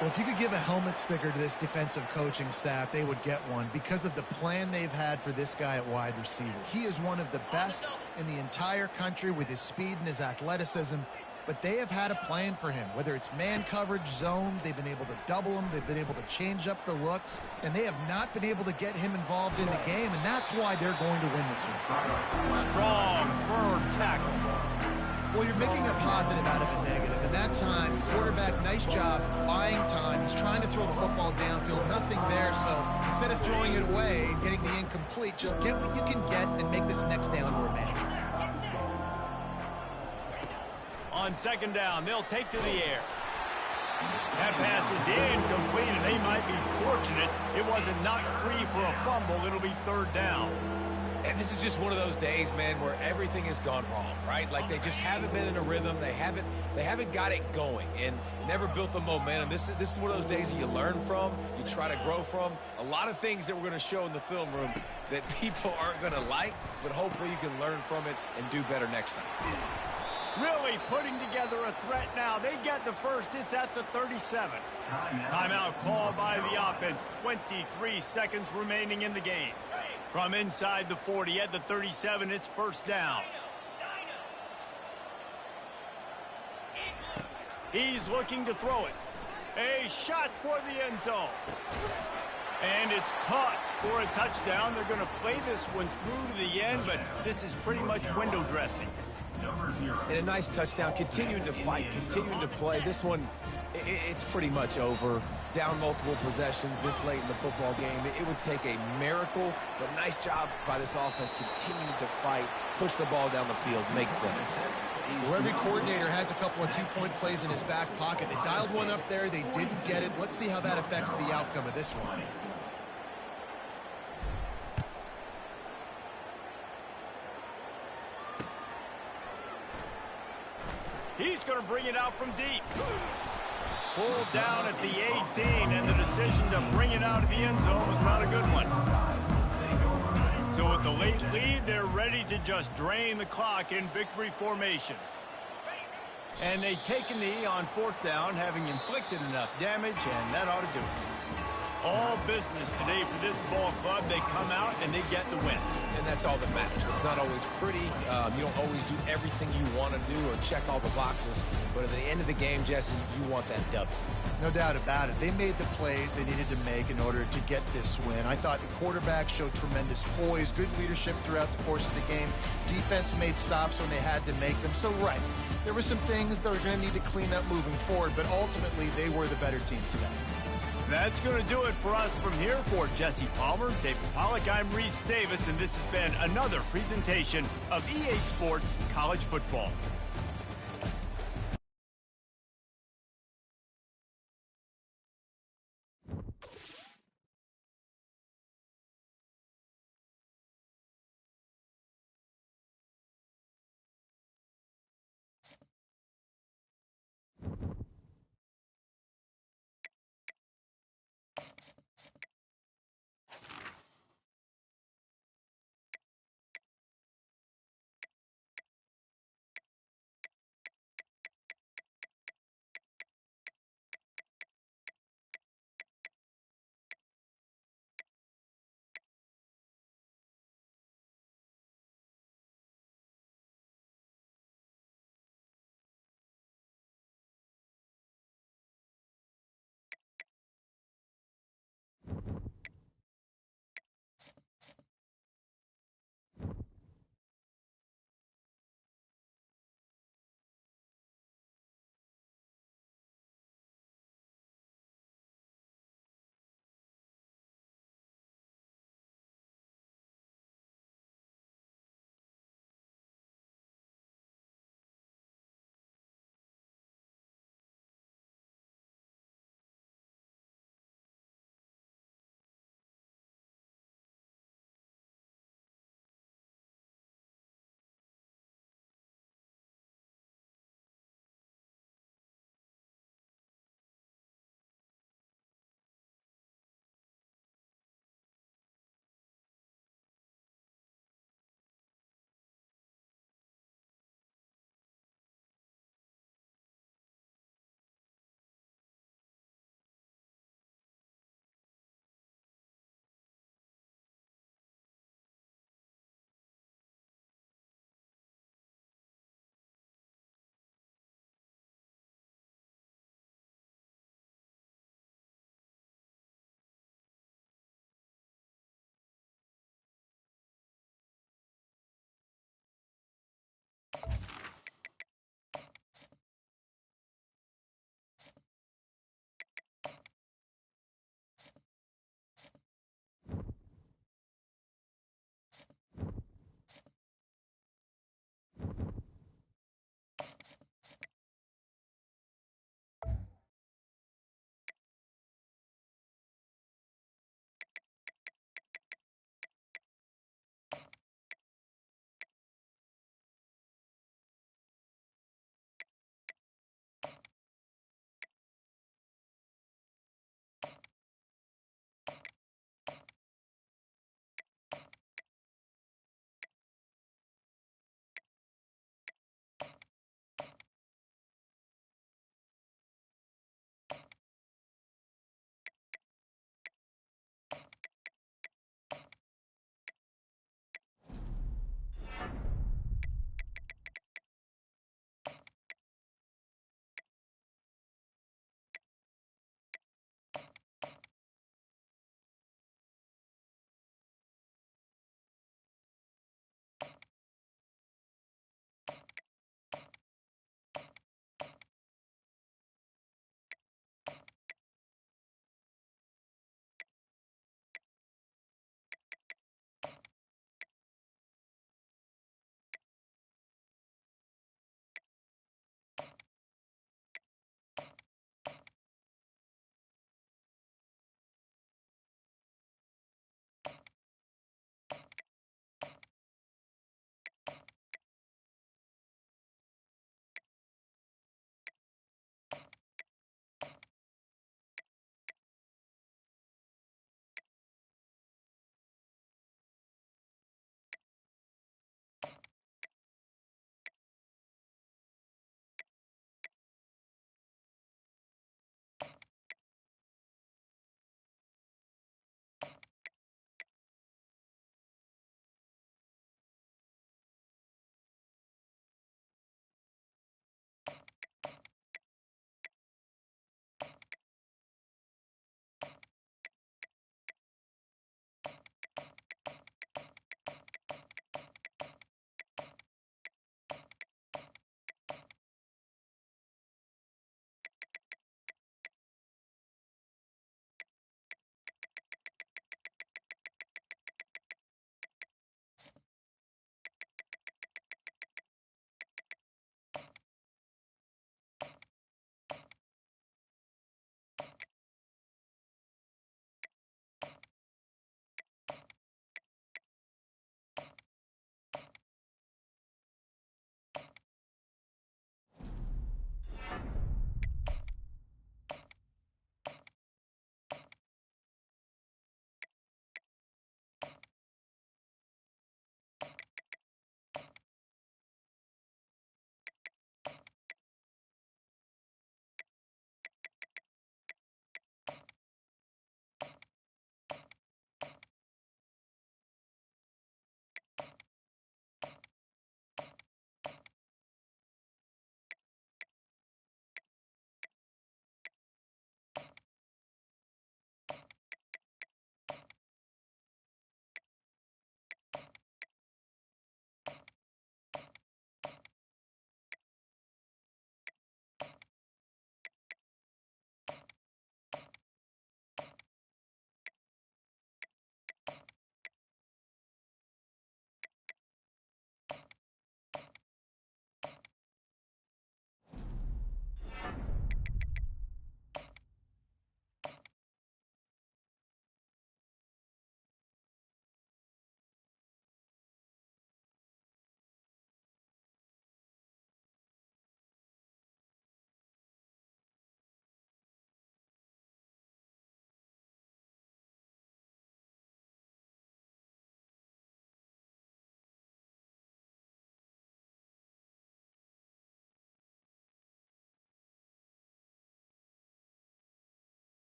Well, if you could give a helmet sticker to this defensive coaching staff, they would get one because of the plan they've had for this guy at wide receiver. He is one of the best in the entire country with his speed and his athleticism, but they have had a plan for him. Whether it's man coverage, zone, they've been able to double him, they've been able to change up the looks, and they have not been able to get him involved in the game, and that's why they're going to win this one. Strong, firm tackle. Well, you're making a positive out of a negative. And that time, quarterback, nice job, buying time. He's trying to throw the football downfield, nothing there. So instead of throwing it away and getting the incomplete, just get what you can get and make this next down more manageable. On second down, they'll take to the air. That pass is incomplete, and they might be fortunate it wasn't knocked free for a fumble. It'll be third down. And this is just one of those days, man, where everything has gone wrong, right? Like they just haven't been in a rhythm. They haven't got it going and never built the momentum. This is one of those days that you learn from, you try to grow from. A lot of things that we're going to show in the film room that people aren't going to like, but hopefully you can learn from it and do better next time. Really putting together a threat now. They get the first. It's at the 37. Timeout called by the offense. 23 seconds remaining in the game. From inside the 40 at the 37, it's first down. He's looking to throw it. A shot for the end zone. And it's caught for a touchdown. They're going to play this one through to the end, but this is pretty much window dressing. And a nice touchdown, continuing to fight, continuing to play. This one, it's pretty much over. Down multiple possessions this late in the football game. It would take a miracle, but nice job by this offense continuing to fight, push the ball down the field, make plays. Well, every coordinator has a couple of two-point plays in his back pocket. They dialed one up there. They didn't get it. Let's see how that affects the outcome of this one. He's going to bring it out from deep. Pulled down at the 18, and the decision to bring it out of the end zone was not a good one. So with the late lead, they're ready to just drain the clock in victory formation. And they take a knee on fourth down, having inflicted enough damage, and that ought to do it. All business today for this ball club. They come out and they get the win. And that's all that matters. It's not always pretty. You don't always do everything you want to do or check all the boxes. But at the end of the game, Jesse, you want that W. No doubt about it. They made the plays they needed to make in order to get this win. I thought the quarterback showed tremendous poise, good leadership throughout the course of the game. Defense made stops when they had to make them. So, right, there were some things that were going to need to clean up moving forward, but ultimately they were the better team today. That's going to do it for us from here. For Jesse Palmer, David Pollack, I'm Reese Davis, and this has been another presentation of EA Sports College Football.